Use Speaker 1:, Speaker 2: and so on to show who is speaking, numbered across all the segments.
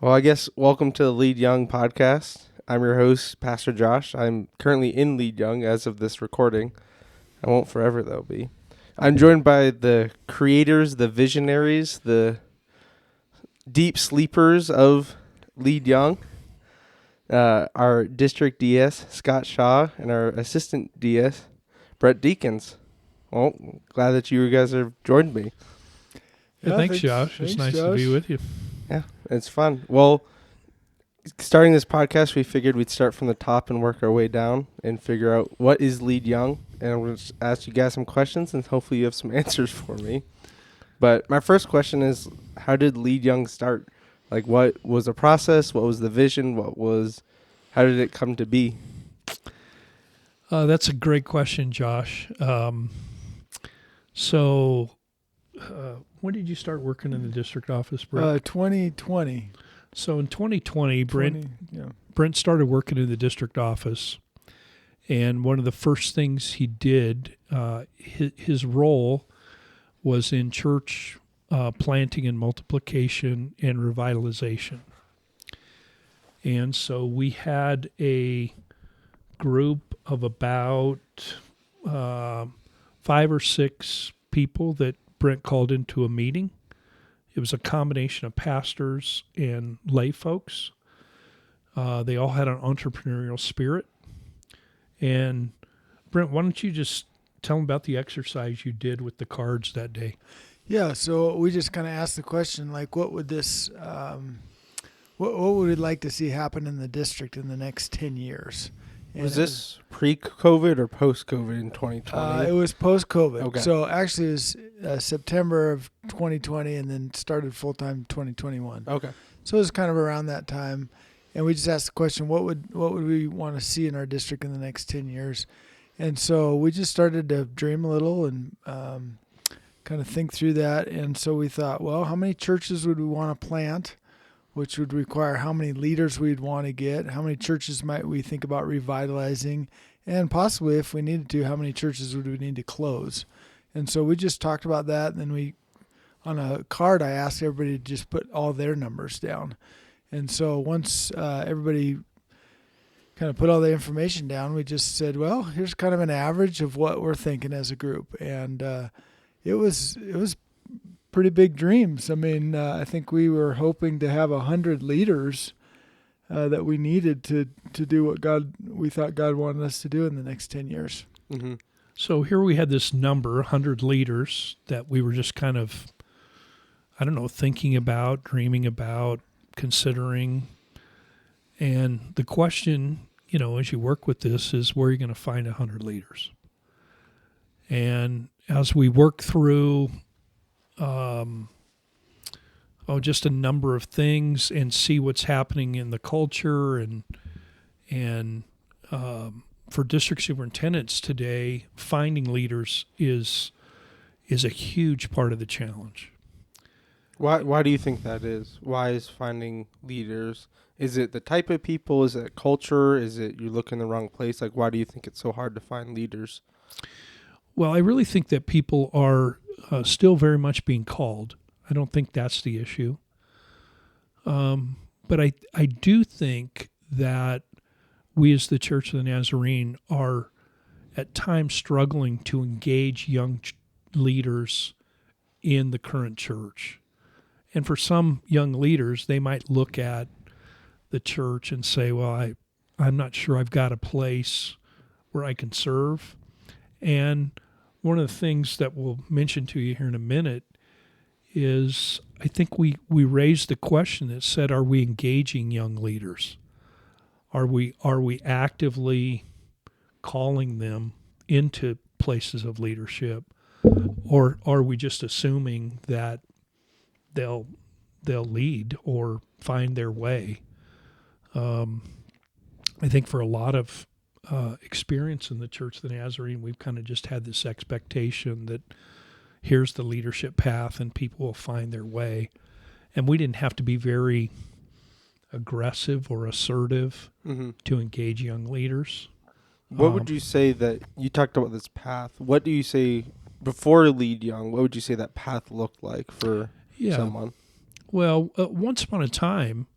Speaker 1: Well, I guess welcome to the Lead Young podcast. I'm your host, Pastor Josh. I'm currently in Lead Young as of this recording. I won't forever, though, be. I'm joined by the creators, the visionaries, the deep sleepers of Lead Young, our district DS, Scott Shaw, and our assistant DS, Brent Deakins. Well, glad that you guys have joined me.
Speaker 2: Yeah, thanks, Josh. It's nice to be with you.
Speaker 1: Yeah, it's fun. Well, starting this podcast, we figured we'd start from the top and work our way down and figure out what is Lead Young. And I'm going to ask you guys some questions, and hopefully you have some answers for me. But my first question is, how did Lead Young start? Like, what was the process? What was the vision? How did it come to be?
Speaker 2: That's a great question, Josh. When did you start working in the district office, Brent?
Speaker 3: 2020.
Speaker 2: So in 2020, Brent started working in the district office, and one of the first things he did, his role was in church planting and multiplication and revitalization. And so we had a group of about 5 or 6 people that Brent called into a meeting. It was a combination of pastors and lay folks. They all had an entrepreneurial spirit. And Brent, why don't you just tell them about the exercise you did with the cards that day?
Speaker 3: Yeah, so we just kind of asked the question, like, what would this, what would we like to see happen in the district in the next 10 years? And
Speaker 1: was this pre-COVID or post-COVID in 2020?
Speaker 3: It was post-COVID.
Speaker 1: Okay.
Speaker 3: So actually it was September of 2020 and then started full-time 2021.
Speaker 1: Okay.
Speaker 3: So it was kind of around that time. And we just asked the question, what would we want to see in our district in the next 10 years? And so we just started to dream a little and kind of think through that. And so we thought, well, how many churches would we want to plant, which would require how many leaders we'd want to get, how many churches might we think about revitalizing, and possibly, if we needed to, how many churches would we need to close? And so we just talked about that, and then on a card, I asked everybody to just put all their numbers down. And so once everybody kind of put all the information down, we just said, well, here's kind of an average of what we're thinking as a group. And it was pretty big dreams. I mean, I think we were hoping to have 100 leaders that we needed to do what we thought God wanted us to do in the next 10 years.
Speaker 1: Mm-hmm.
Speaker 2: So here we had this number, 100 leaders, that we were just kind of, thinking about, dreaming about, considering. And the question, as you work with this, is where are you going to find 100 leaders? And as we work through just a number of things and see what's happening in the culture and for district superintendents today, finding leaders is a huge part of the challenge.
Speaker 1: Why do you think that is? Why is finding leaders? Is it the type of people? Is it culture? Is it you look in the wrong place? Like, why do you think it's so hard to find leaders?
Speaker 2: Well, I really think that people are still very much being called. I don't think that's the issue. But I do think that we as the Church of the Nazarene are at times struggling to engage young leaders in the current church. And for some young leaders, they might look at the church and say, well, I'm not sure I've got a place where I can serve. And one of the things that we'll mention to you here in a minute is I think we raised the question that said, are we engaging young leaders? Are we actively calling them into places of leadership? Or are we just assuming that they'll lead or find their way? I think for a lot of experience in the Church of the Nazarene, we've kind of just had this expectation that here's the leadership path and people will find their way. And we didn't have to be very aggressive or assertive to engage young leaders.
Speaker 1: What would you say that you talked about this path? What do you say before Lead Young? What would you say that path looked like for someone?
Speaker 2: Well, once upon a time,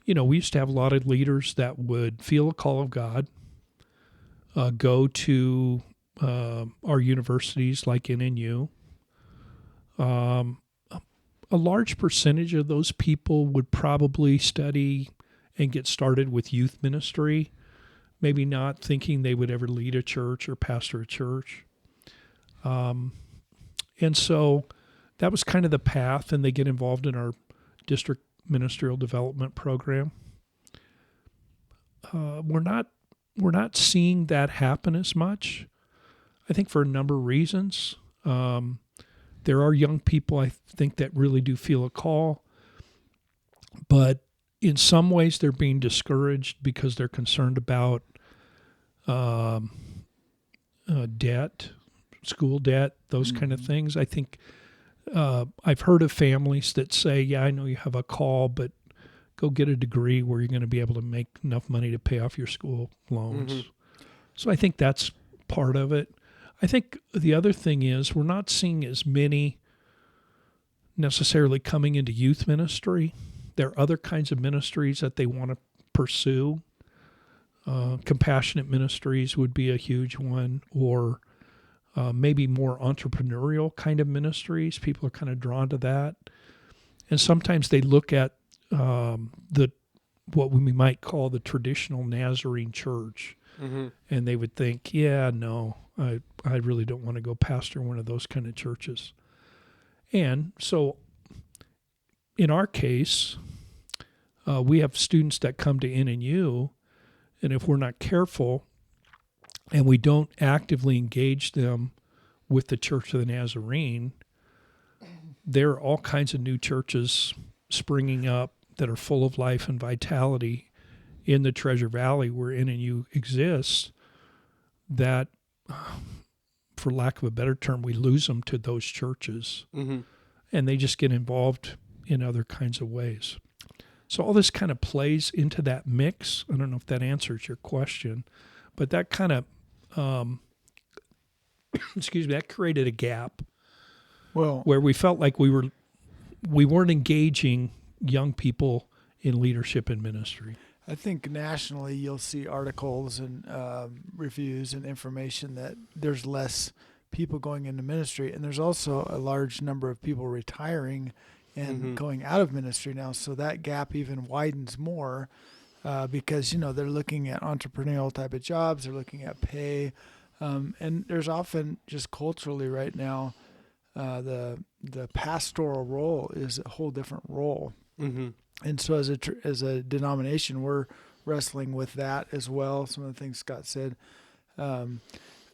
Speaker 2: we used to have a lot of leaders that would feel a call of God, go to our universities like NNU. A large percentage of those people would probably study and get started with youth ministry, maybe not thinking they would ever lead a church or pastor a church. And so that was kind of the path, and they get involved in our district ministerial development program. We're not seeing that happen as much, I think, for a number of reasons. There are young people, I think, that really do feel a call, but in some ways they're being discouraged because they're concerned about debt, school debt, those kind of things. I think I've heard of families that say, yeah, I know you have a call, but go get a degree where you're going to be able to make enough money to pay off your school loans. Mm-hmm. So I think that's part of it. I think the other thing is we're not seeing as many necessarily coming into youth ministry. There are other kinds of ministries that they want to pursue. Compassionate ministries would be a huge one, or maybe more entrepreneurial kind of ministries. People are kind of drawn to that. And sometimes they look at what we might call the traditional Nazarene church, and they would think, yeah, no, I really don't want to go pastor one of those kind of churches. And so in our case, we have students that come to NNU, and if we're not careful and we don't actively engage them with the Church of the Nazarene, there are all kinds of new churches springing up that are full of life and vitality in the Treasure Valley where NNU exists, that, for lack of a better term, we lose them to those churches. Mm-hmm. And they just get involved in other kinds of ways. So all this kind of plays into that mix. I don't know if that answers your question, but that kind of, that created a gap.
Speaker 3: Well,
Speaker 2: where we felt like we weren't engaging young people in leadership and ministry.
Speaker 3: I think nationally you'll see articles and reviews and information that there's less people going into ministry, and there's also a large number of people retiring and going out of ministry now. So that gap even widens more because they're looking at entrepreneurial type of jobs, they're looking at pay, and there's often just culturally right now the pastoral role is a whole different role. Mm-hmm. And so as a denomination, we're wrestling with that as well. Some of the things Scott said.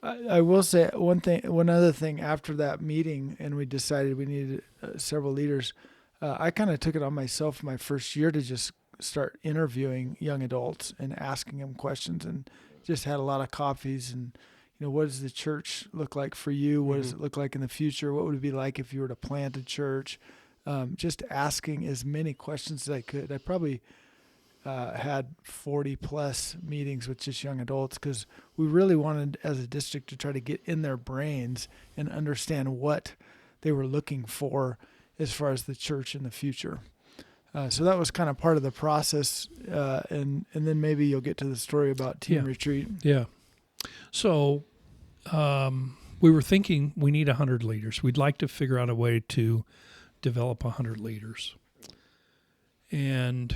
Speaker 3: I will say one other thing after that meeting, and we decided we needed several leaders. I kind of took it on myself my first year to just start interviewing young adults and asking them questions, and just had a lot of coffees and, what does the church look like for you? What does it look like in the future? What would it be like if you were to plant a church? Just asking as many questions as I could. I probably had 40 plus meetings with just young adults because we really wanted as a district to try to get in their brains and understand what they were looking for as far as the church in the future. So that was kind of part of the process. And then maybe you'll get to the story about teen retreat.
Speaker 2: Yeah. So we were thinking we need 100 leaders. We'd like to figure out a way to develop 100 leaders. And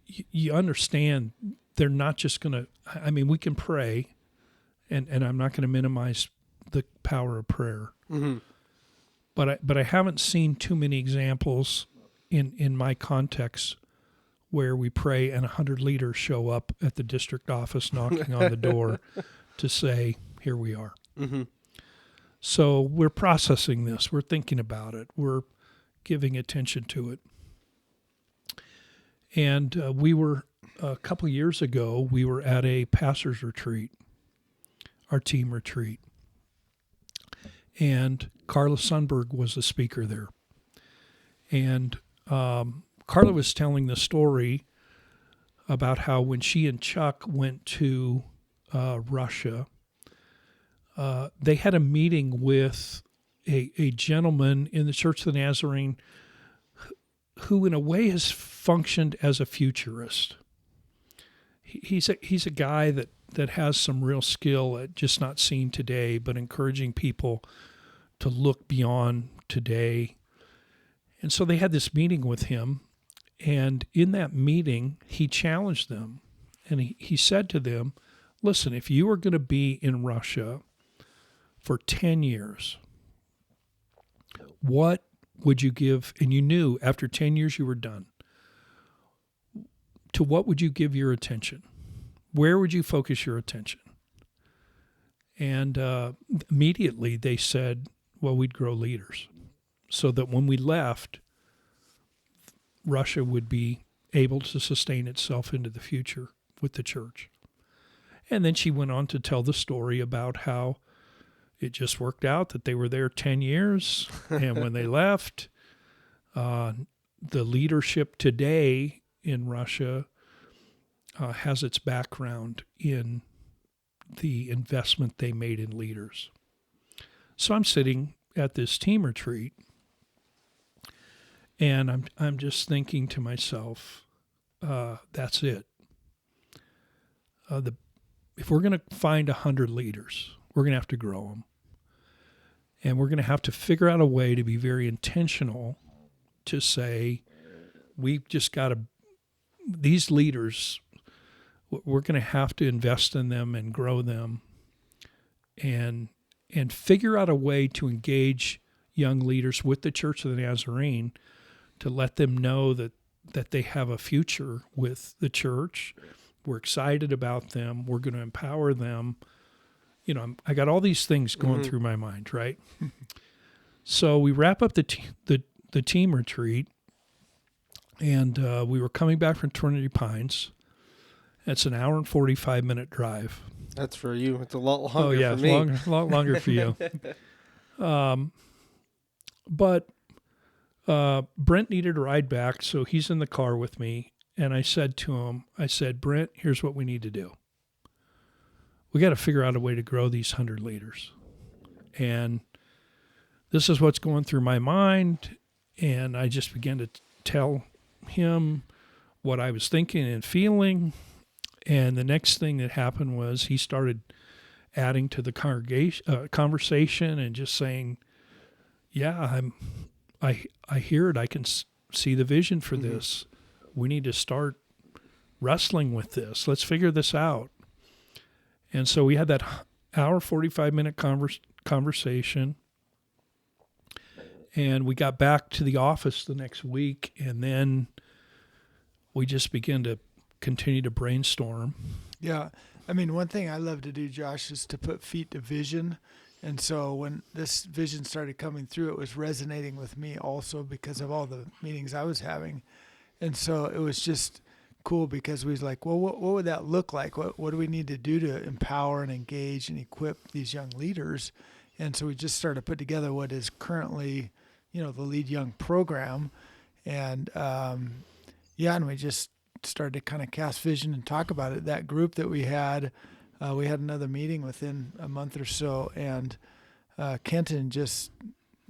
Speaker 2: you understand they're not just going to, we can pray, and I'm not going to minimize the power of prayer. Mm-hmm. But I haven't seen too many examples in my context where we pray and 100 leaders show up at the district office knocking on the door to say, here we are. Mm-hmm. So we're processing this. We're thinking about it. We're giving attention to it. And we were, a couple of years ago, we were at a pastor's retreat, our team retreat. And Carla Sundberg was the speaker there. And Carla was telling the story about how when she and Chuck went to Russia, they had a meeting with a gentleman in the Church of the Nazarene who in a way has functioned as a futurist. He's a guy that has some real skill at just not seeing today, but encouraging people to look beyond today. And so they had this meeting with him, and in that meeting, he challenged them, and he said to them, listen, if you were going to be in Russia for 10 years, what would you give, and you knew after 10 years you were done, to what would you give your attention? Where would you focus your attention? And immediately they said, well, we'd grow leaders so that when we left, Russia would be able to sustain itself into the future with the church. And then she went on to tell the story about how it just worked out that they were there 10 years. And when they left, the leadership today in Russia has its background in the investment they made in leaders. So I'm sitting at this team retreat, and I'm just thinking to myself, that's it. If we're going to find 100 leaders, we're going to have to grow them. And we're going to have to figure out a way to be very intentional to say, we've just got to, these leaders, we're going to have to invest in them and grow them and figure out a way to engage young leaders with the Church of the Nazarene to let them know that they have a future with the church. We're excited about them. We're going to empower them. You know, I got all these things going through my mind, right? So we wrap up the team retreat, and we were coming back from Trinity Pines. It's an hour and 45-minute drive.
Speaker 1: That's for you. It's a lot longer for me.
Speaker 2: A lot longer for you. But Brent needed a ride back, so he's in the car with me. And I said to him, Brent, here's what we need to do. We got to figure out a way to grow these 100 leaders. And this is what's going through my mind. And I just began to tell him what I was thinking and feeling. And the next thing that happened was he started adding to the conversation and just saying, yeah, I hear it. I can see the vision for this. We need to start wrestling with this. Let's figure this out. And so we had that hour, 45-minute conversation. And we got back to the office the next week, and then we just began to continue to brainstorm.
Speaker 3: Yeah. I mean, one thing I love to do, Josh, is to put feet to vision. And so when this vision started coming through, it was resonating with me also because of all the meetings I was having. And so it was just cool because we was like, well, what would that look like? What do we need to do to empower and engage and equip these young leaders? And so we just started to put together what is currently, the Lead Young program. And, and we just started to kind of cast vision and talk about it. That group that we had another meeting within a month or so, and Kenton just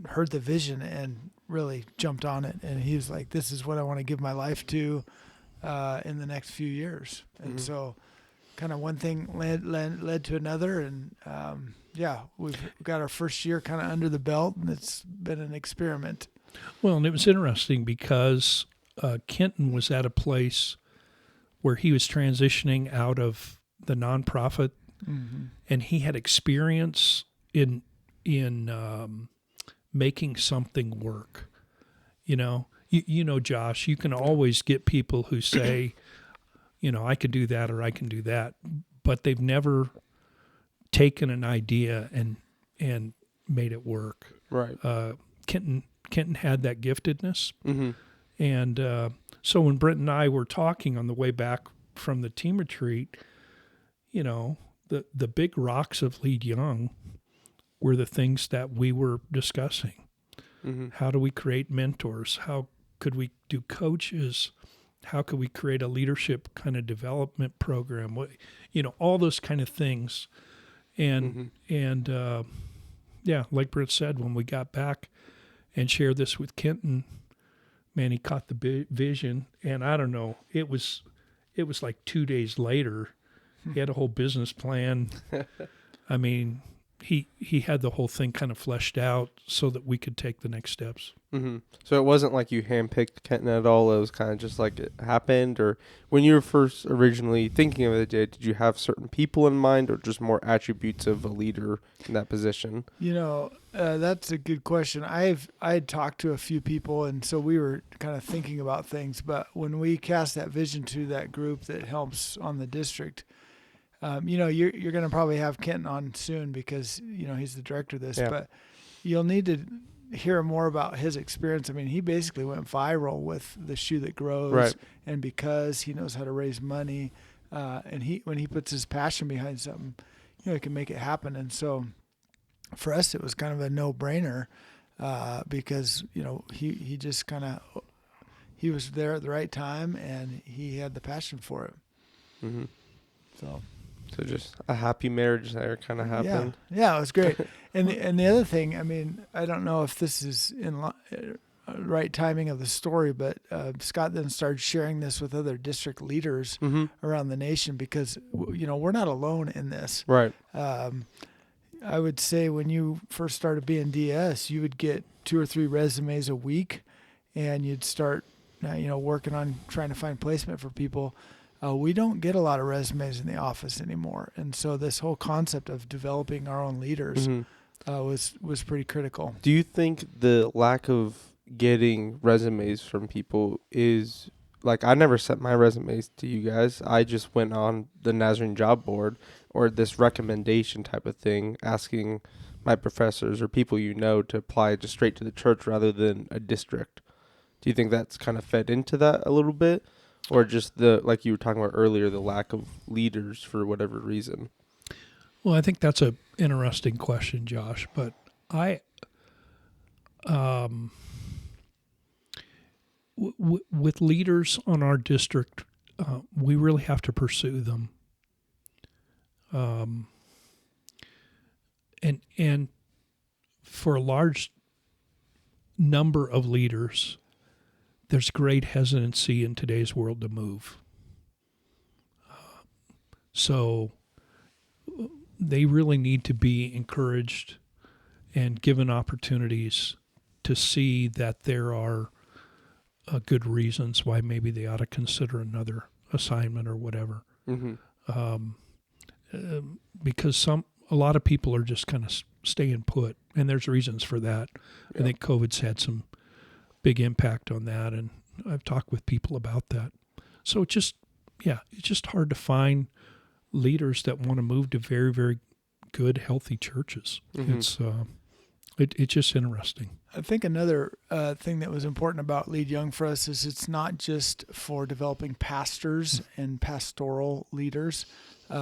Speaker 3: heard the vision and really jumped on it. And he was like, this is what I want to give my life to in the next few years. And so kind of one thing led to another. And we've got our first year kind of under the belt, and it's been an experiment.
Speaker 2: Well, and it was interesting because Kenton was at a place where he was transitioning out of the nonprofit, and he had experience in making something work. Josh, you can always get people who say, I could do that or I can do that, but they've never taken an idea and made it work.
Speaker 1: Right.
Speaker 2: Kenton had that giftedness. And so when Brent and I were talking on the way back from the team retreat, the big rocks of Lead Young were the things that we were discussing. How do we create mentors? How could we do coaches? How could we create a leadership kind of development program? All those kind of things. And like Brent said, when we got back and shared this with Kenton, man, he caught the vision, and I don't know, it was like 2 days later, he had a whole business plan. I mean, he had the whole thing kind of fleshed out so that we could take the next steps.
Speaker 1: Mm-hmm. So it wasn't like you handpicked Kenton at all. It was kind of just like it happened. Or when you were first originally thinking of it, did you have certain people in mind, or just more attributes of a leader in that position?
Speaker 3: That's a good question. I had talked to a few people, and so we were kind of thinking about things. But when we cast that vision to that group that helps on the district, you're going to probably have Kenton on soon because he's the director of this.
Speaker 1: Yeah.
Speaker 3: But you'll need to hear more about his experience. I mean, he basically went viral with The Shoe That Grows,
Speaker 1: Right.
Speaker 3: and because he knows how to raise money, and when he puts his passion behind something, he can make it happen. And so, for us, it was kind of a no-brainer because he just he was there at the right time, and he had the passion for it.
Speaker 1: Mm-hmm.
Speaker 3: So
Speaker 1: just a happy marriage there kind of happened.
Speaker 3: Yeah, it was great. And the other thing, I mean, I don't know if this is in right timing of the story, but Scott then started sharing this with other district leaders around the nation because we're not alone in this.
Speaker 1: Right.
Speaker 3: I would say when you first started being DS, you would get 2 or 3 resumes a week, and you'd start, working on trying to find placement for people. We don't get a lot of resumes in the office anymore, and so this whole concept of developing our own leaders was pretty critical.
Speaker 1: Do you think the lack of getting resumes from people is like, I never sent my resumes to you guys. I just went on the Nazarene job board or this recommendation type of thing, asking my professors or people to apply just straight to the church rather than a district. Do you think that's kind of fed into that a little bit? Or just like you were talking about earlier, the lack of leaders for whatever reason?
Speaker 2: Well, I think that's an interesting question, Josh. But with leaders on our district, we really have to pursue them. And for a large number of leaders, there's great hesitancy in today's world to move. So they really need to be encouraged and given opportunities to see that there are good reasons why maybe they ought to consider another assignment or whatever. Because a lot of people are just kind of staying put, and there's reasons for that. Yeah. I think COVID's had some big impact on that, and I've talked with people about that. So it's just hard to find leaders that want to move to very, very good, healthy churches. It's just interesting.
Speaker 3: I think another thing that was important about Lead Young for us is it's not just for developing pastors and pastoral leaders.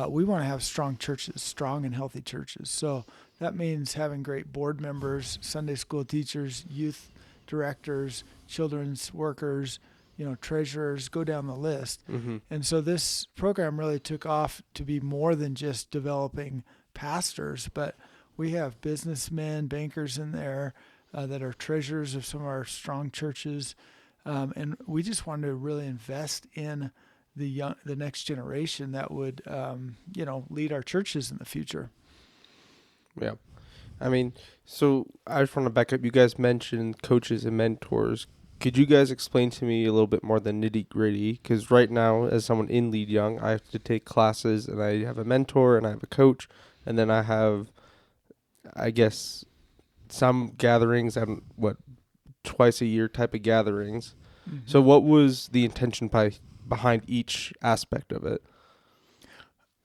Speaker 3: We want to have strong churches, strong and healthy churches. So that means having great board members, Sunday school teachers, youth directors, children's workers, treasurers, go down the list. And so this program really took off to be more than just developing pastors, but we have businessmen, bankers in there that are treasurers of some of our strong churches. And we just wanted to really invest in the next generation that would, lead our churches in the future.
Speaker 1: Yeah. I mean, so I just want to back up. You guys mentioned coaches and mentors. Could you guys explain to me a little bit more the nitty gritty? Because right now, as someone in Lead Young, I have to take classes, and I have a mentor, and I have a coach, and then I have, I guess, some gatherings and twice a year type of gatherings. So what was the intention behind each aspect of it?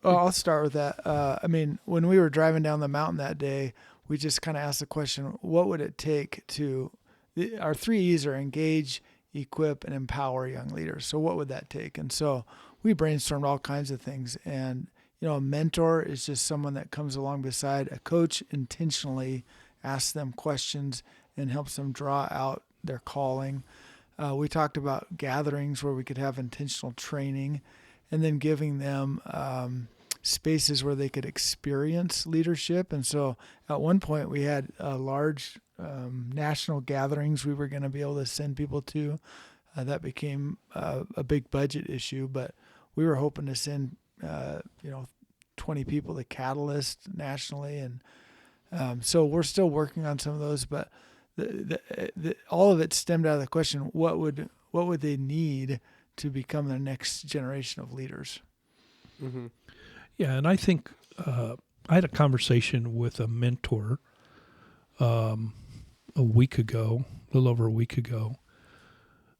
Speaker 3: Well, I'll start with that. When we were driving down the mountain that day, we just kind of asked the question, what would it take our 3 E's are engage, equip, and empower young leaders. So what would that take? And so we brainstormed all kinds of things. And, a mentor is just someone that comes along beside a coach, intentionally asks them questions and helps them draw out their calling. We talked about gatherings where we could have intentional training, and then giving them spaces where they could experience leadership. And so at one point we had large national gatherings we were going to be able to send people to. That became a big budget issue, but we were hoping to send 20 people to Catalyst nationally, and so we're still working on some of those. But all of it stemmed out of the question: what would they need to become the next generation of leaders?
Speaker 1: Mm-hmm.
Speaker 2: Yeah, and I think I had a conversation with a mentor a little over a week ago,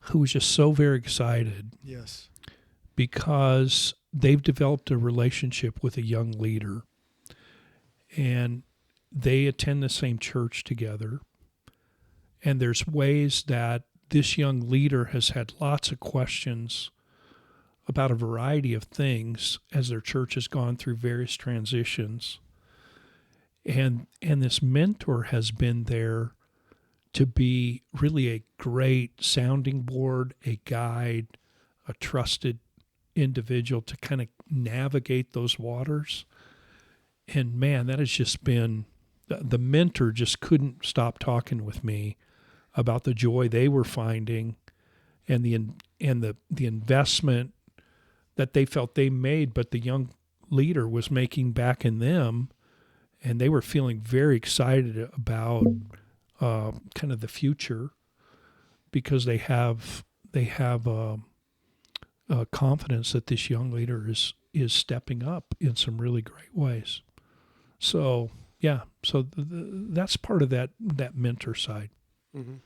Speaker 2: who was just so very excited.
Speaker 3: Yes.
Speaker 2: Because they've developed a relationship with a young leader, and they attend the same church together. And there's ways that this young leader has had lots of questions about a variety of things as their church has gone through various transitions. And this mentor has been there to be really a great sounding board, a guide, a trusted individual to kind of navigate those waters. And man, that has just been, the mentor just couldn't stop talking with me about the joy they were finding and the investment that they felt they made, but the young leader was making back in them, and they were feeling very excited about kind of the future, because they have confidence that this young leader is stepping up in some really great ways. So yeah, that's part of that mentor side.
Speaker 1: Mm-hmm.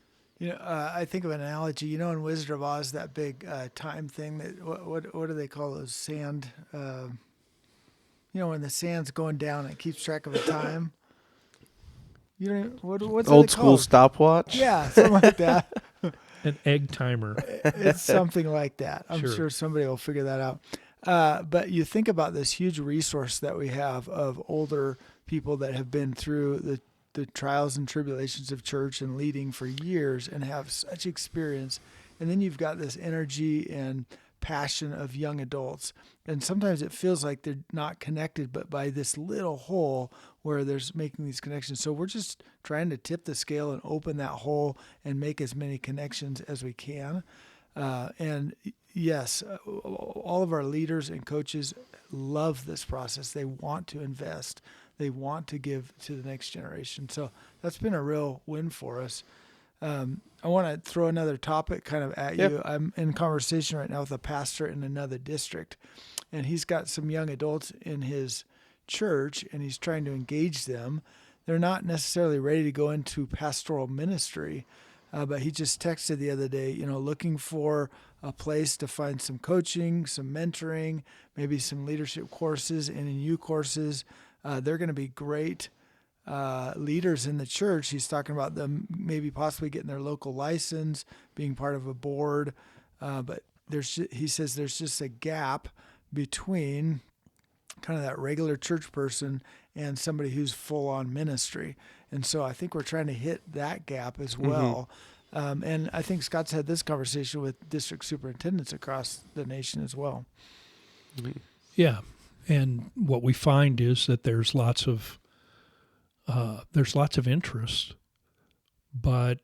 Speaker 3: I think of an analogy. In Wizard of Oz, that big time thing. That what do they call those sand? When the sand's going down, it keeps track of the time. What's
Speaker 1: Old
Speaker 3: it
Speaker 1: school
Speaker 3: called?
Speaker 1: stopwatch.
Speaker 3: Yeah, something like that.
Speaker 2: An egg timer.
Speaker 3: It's something like that. I'm
Speaker 2: Sure.
Speaker 3: sure somebody will figure that out. But you think about this huge resource that we have of older people that have been through the trials and tribulations of church and leading for years and have such experience. And then you've got this energy and passion of young adults. And sometimes it feels like they're not connected, but by this little hole where there's making these connections. So we're just trying to tip the scale and open that hole and make as many connections as we can. And yes, all of our leaders and coaches love this process. They want to invest. They want to give to the next generation. So that's been a real win for us. I want to throw another topic kind of at you. I'm in conversation right now with a pastor in another district, and he's got some young adults in his church, and he's trying to engage them. They're not necessarily ready to go into pastoral ministry, but he just texted the other day, looking for a place to find some coaching, some mentoring, maybe some leadership courses and NU courses. They're going to be great leaders in the church. He's talking about them maybe possibly getting their local license, being part of a board. But he says there's just a gap between kind of that regular church person and somebody who's full on ministry. And so I think we're trying to hit that gap as well. Mm-hmm. And I think Scott's had this conversation with district superintendents across the nation as well.
Speaker 2: Mm-hmm. Yeah. And what we find is that there's lots of interest, but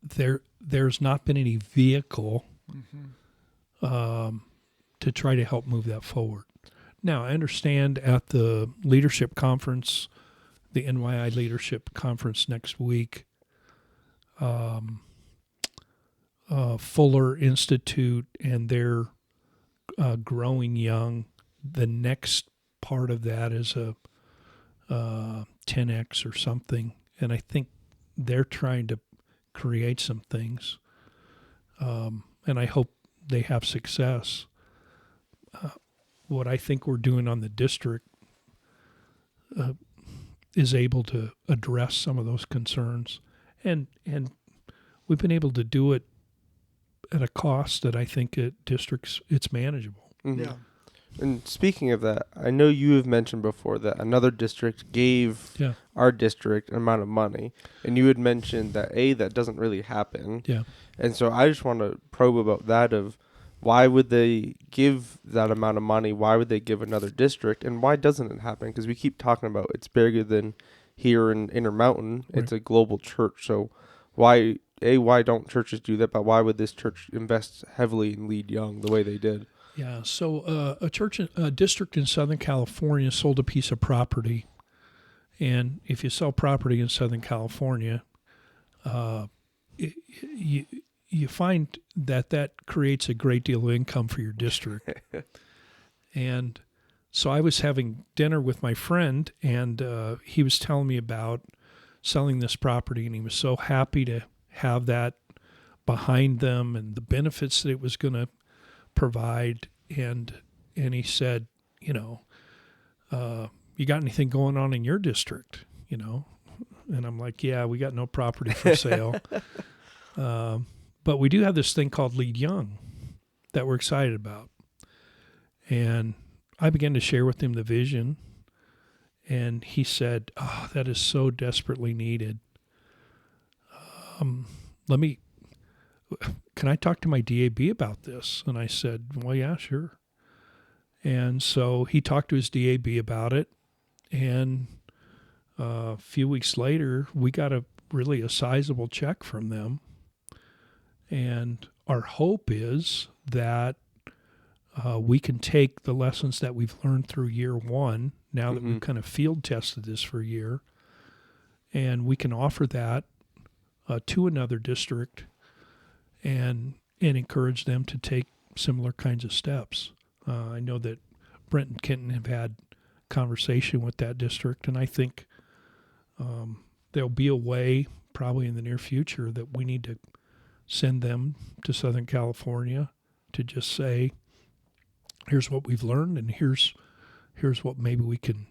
Speaker 2: there's not been any vehicle to try to help move that forward. Now, I understand at the leadership conference, the NYI leadership conference next week, Fuller Institute and their Growing Young, the next part of that is a 10X or something, and I think they're trying to create some things, and I hope they have success. What I think we're doing on the district is able to address some of those concerns, and we've been able to do it at a cost that I think at districts it's manageable.
Speaker 1: Mm-hmm.
Speaker 3: Yeah.
Speaker 1: And speaking of that, I know you have mentioned before that another district gave our district an amount of money, and you had mentioned that that doesn't really happen.
Speaker 2: Yeah.
Speaker 1: And so I just want to probe about that. why would they give that amount of money? Why would they give another district? And why doesn't it happen? Because we keep talking about it's bigger than here in Intermountain.
Speaker 2: Right.
Speaker 1: It's a global church. So why don't churches do that? But why would this church invest heavily in Lead Young the way they did?
Speaker 2: Yeah. So a district in Southern California sold a piece of property. And if you sell property in Southern California, you find that creates a great deal of income for your district. And so I was having dinner with my friend, and he was telling me about selling this property, and he was so happy to have that behind them and the benefits that it was going to provide. And he said, you got anything going on in your district, And I'm like, yeah, we got no property for sale. But we do have this thing called Lead Young that we're excited about. And I began to share with him the vision. And he said, oh, that is so desperately needed. Can I talk to my DAB about this? And I said, well, yeah, sure. And so he talked to his DAB about it. And a few weeks later, we got a sizable check from them. And our hope is that we can take the lessons that we've learned through year one, now that we've kind of field tested this for a year, and we can offer that to another district and encourage them to take similar kinds of steps. I know that Brent and Kenton have had conversation with that district, and I think there'll be a way probably in the near future that we need to send them to Southern California to just say, here's what we've learned, and here's what maybe we can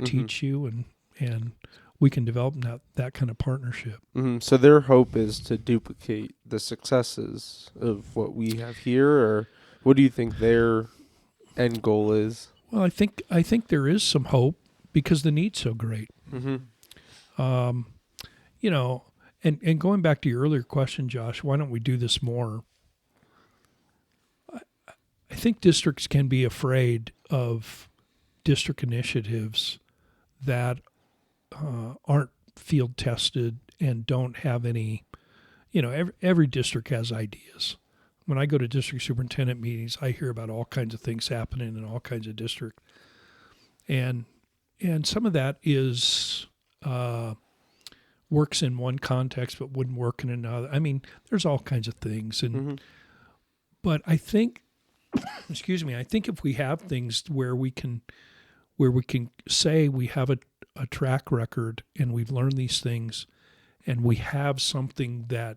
Speaker 2: teach you, and we can develop that kind of partnership.
Speaker 1: So their hope is to duplicate the successes of what we have here, or what do you think their end goal is?
Speaker 2: Well, I think there is some hope because the need's so great. And going back to your earlier question, Josh, why don't we do this more? I think districts can be afraid of district initiatives that aren't field tested and don't have any, every district has ideas. When I go to district superintendent meetings, I hear about all kinds of things happening in all kinds of districts. And some of that is works in one context but wouldn't work in another. I mean, there's all kinds of things. But I think, I think if we have things where we can say we have a track record and we've learned these things and we have something that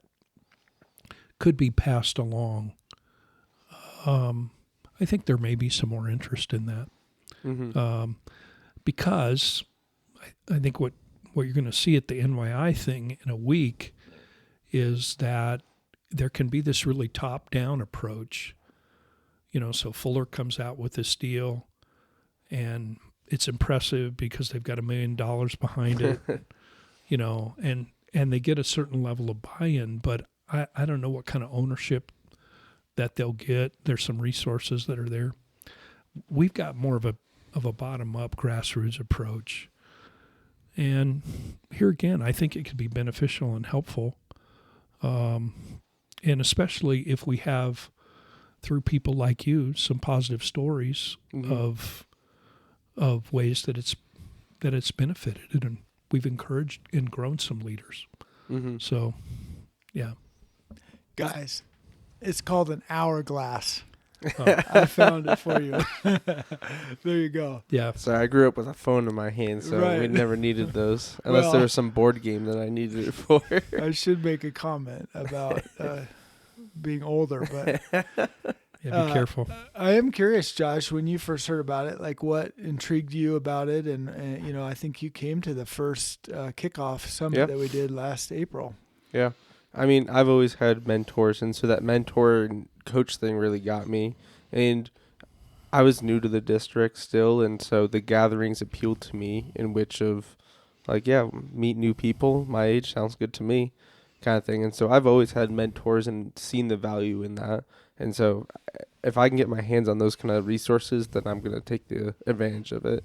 Speaker 2: could be passed along, I think there may be some more interest in that. Because I think what you're going to see at the NYI thing in a week is that there can be this really top-down approach. So Fuller comes out with this deal, and it's impressive because they've got $1 million behind it, and they get a certain level of buy-in, but I don't know what kind of ownership that they'll get. There's some resources that are there. We've got more of a bottom-up grassroots approach. And here again, I think it could be beneficial and helpful. And especially if we have, through people like you, some positive stories of ways that it's benefited, and we've encouraged and grown some leaders. So, yeah.
Speaker 3: Guys, it's called an hourglass. I found it for you. There you go.
Speaker 2: Yeah.
Speaker 1: Sorry, I grew up with a phone in my hand, so we never needed those. Unless there was some board game that I needed it for.
Speaker 3: I should make a comment about being older, but
Speaker 2: Yeah, be careful.
Speaker 3: I am curious, Josh, when you first heard about it, like what intrigued you about it? And I think you came to the first kickoff summit that we did last April.
Speaker 1: Yeah. I mean, I've always had mentors, and so that mentor and coach thing really got me. And I was new to the district still, and so the gatherings appealed to me, in which of, meet new people my age sounds good to me. kind of thing. And so I've always had mentors and seen the value in that. And so if I can get my hands on those kind of resources, then I'm going to take the advantage of it.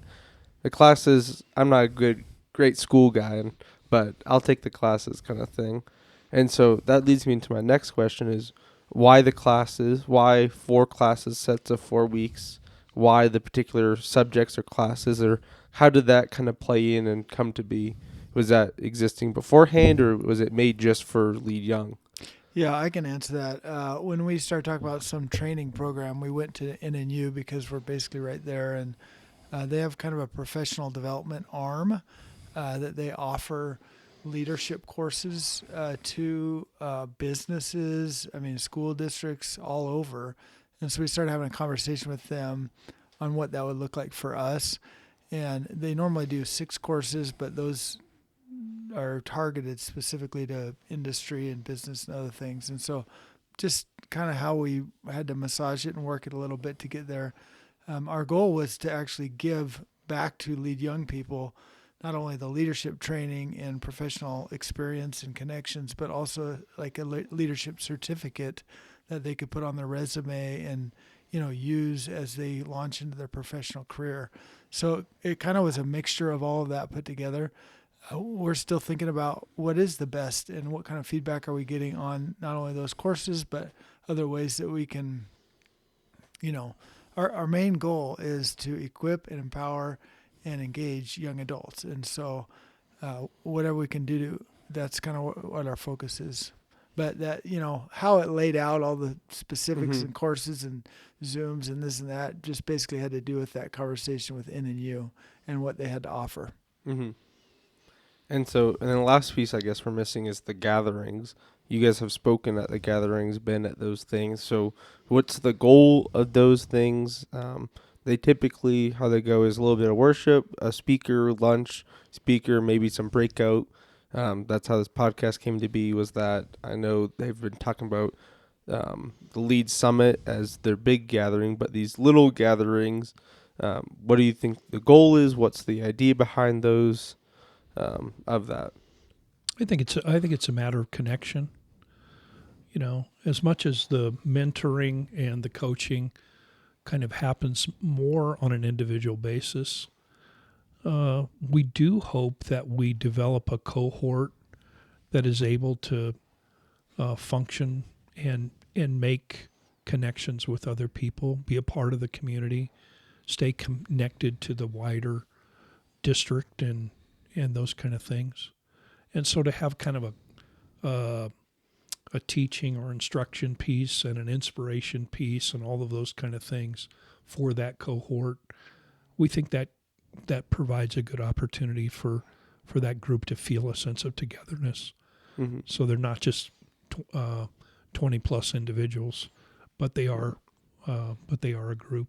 Speaker 1: The classes, I'm not a great school guy, but I'll take the classes kind of thing. And so that leads me into my next question is why the classes? Why 4 classes sets of 4 weeks? Why the particular subjects or classes? Or how did that kind of play in and come to be? Was that existing beforehand, or was it made just for Lead Young?
Speaker 3: Yeah, I can answer that. When we started talking about some training program, we went to NNU because we're basically right there, and they have kind of a professional development arm that they offer leadership courses to businesses, school districts all over. And so we started having a conversation with them on what that would look like for us. And they normally do 6 courses, but those are targeted specifically to industry and business and other things. And so just kind of how we had to massage it and work it a little bit to get there. Our goal was to actually give back to Lead Young people not only the leadership training and professional experience and connections, but also like a leadership certificate that they could put on their resume and use as they launch into their professional career. So it kind of was a mixture of all of that put together. We're still thinking about what is the best and what kind of feedback are we getting on not only those courses, but other ways that we can, our main goal is to equip and empower and engage young adults. And so whatever we can do, that's kind of what our focus is. But that, how it laid out, all the specifics and courses and Zooms and this and that, just basically had to do with that conversation with NNU and what they had to offer.
Speaker 1: Mm-hmm. And then the last piece I guess we're missing is the gatherings. You guys have spoken at the gatherings, been at those things. So what's the goal of those things? They typically, how they go is a little bit of worship, a speaker, lunch, speaker, maybe some breakout. That's how this podcast came to be, was that I know they've been talking about the Lead Summit as their big gathering, but these little gatherings, what do you think the goal is? What's the idea behind those? Of that,
Speaker 2: I think it's a matter of connection. As much as the mentoring and the coaching kind of happens more on an individual basis, we do hope that we develop a cohort that is able to function and make connections with other people, be a part of the community, stay connected to the wider district and those kind of things. And so to have kind of a teaching or instruction piece and an inspiration piece and all of those kind of things for that cohort, we think that provides a good opportunity for that group to feel a sense of togetherness. Mm-hmm. So they're not just 20 plus individuals, but they are a group.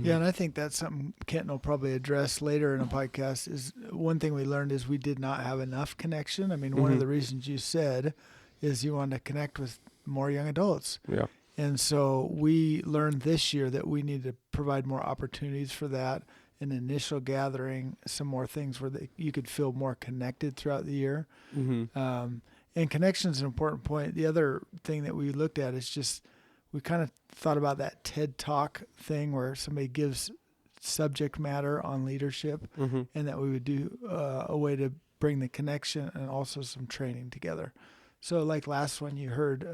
Speaker 3: Yeah, and I think that's something Kenton will probably address later in a podcast. Is one thing we learned is we did not have enough connection. One of the reasons you said is you wanted to connect with more young adults.
Speaker 1: Yeah.
Speaker 3: And so we learned this year that we need to provide more opportunities for that, an initial gathering, some more things where you could feel more connected throughout the year. Mm-hmm. And connection is an important point. The other thing that we looked at is just, we kind of thought about that TED Talk thing where somebody gives subject matter on leadership, and that we would do a way to bring the connection and also some training together. So like last one, you heard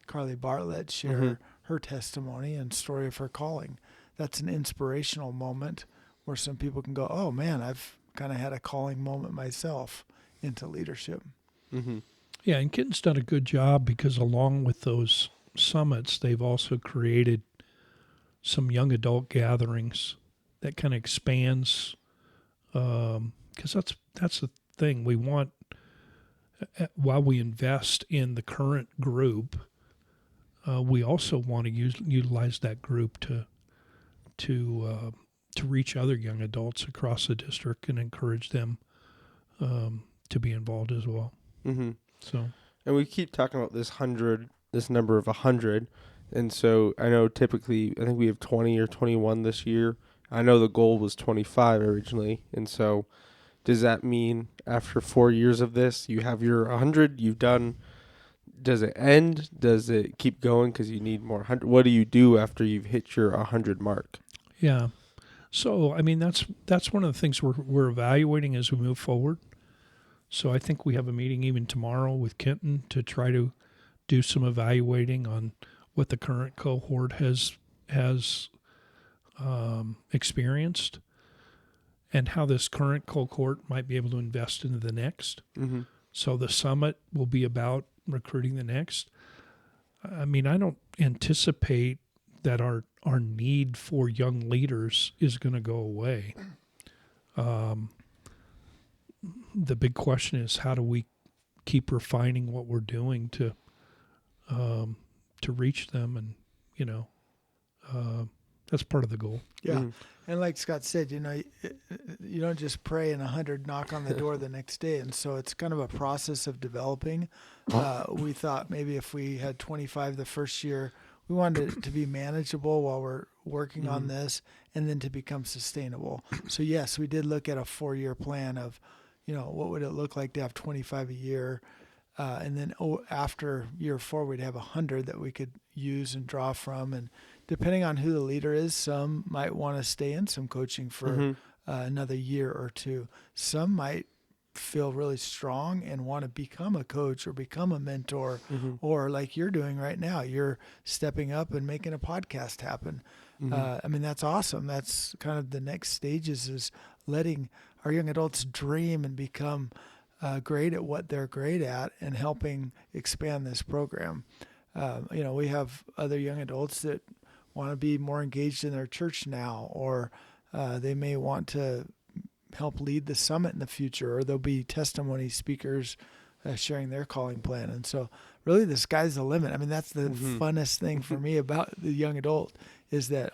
Speaker 3: Carly Bartlett share her testimony and story of her calling. That's an inspirational moment where some people can go, oh man, I've kind of had a calling moment myself into leadership.
Speaker 2: Mm-hmm. Yeah, and Kenton's done a good job because along with those summits, they've also created some young adult gatherings that kind of expands, because that's the thing we want. While we invest in the current group, we also want to utilize that group to reach other young adults across the district and encourage them to be involved as well.
Speaker 1: Mm-hmm.
Speaker 2: So,
Speaker 1: and we keep talking about this number of 100, and so I know typically I think we have 20 or 21 this year. I know the goal was 25 originally, and so does that mean after 4 years of this, you have your 100, you've done, does it end? Does it keep going because you need more 100? What do you do after you've hit your 100 mark?
Speaker 2: Yeah. So, I mean, that's one of the things we're evaluating as we move forward. So I think we have a meeting even tomorrow with Kenton to try to do some evaluating on what the current cohort has experienced and how this current cohort might be able to invest into the next.
Speaker 1: Mm-hmm.
Speaker 2: So the summit will be about recruiting the next. I mean, I don't anticipate that our need for young leaders is going to go away. The big question is, how do we keep refining what we're doing to reach them? And, that's part of the goal.
Speaker 3: Yeah.
Speaker 1: Mm-hmm.
Speaker 3: And like Scott said, you don't just pray and 100 knock on the door the next day. And so it's kind of a process of developing. We thought maybe if we had 25 the first year, we wanted it to be manageable while we're working on this and then to become sustainable. So yes, we did look at a 4-year plan of, what would it look like to have 25 a year? And then after year 4, we'd have 100 that we could use and draw from. And depending on who the leader is, some might want to stay in some coaching for another year or two. Some might feel really strong and want to become a coach or become a mentor, or like you're doing right now, you're stepping up and making a podcast happen. I mean, that's awesome. That's kind of the next stages, is letting our young adults dream and become great at what they're great at and helping expand this program. We have other young adults that want to be more engaged in their church now, or they may want to help lead the summit in the future, or there'll be testimony speakers sharing their calling plan. And so really the sky's the limit. I mean, that's the funnest thing for me about the young adult, is that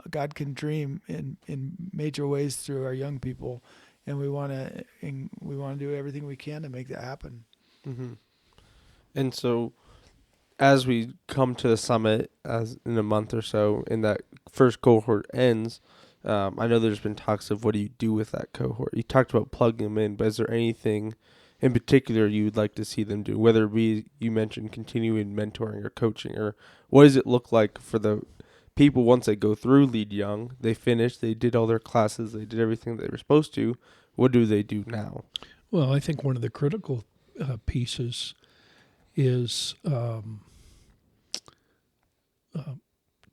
Speaker 3: God can dream in major ways through our young people. And we want to do everything we can to make that happen.
Speaker 1: Mm-hmm. And so as we come to the summit, as in a month or so, and that first cohort ends, I know there's been talks of what do you do with that cohort. You talked about plugging them in, but is there anything in particular you would like to see them do? Whether it be, you mentioned continuing mentoring or coaching, or what does it look like for the people once they go through Lead Young, they finish, they did all their classes, they did everything they were supposed to. What do they do now?
Speaker 2: Well, I think one of the critical pieces is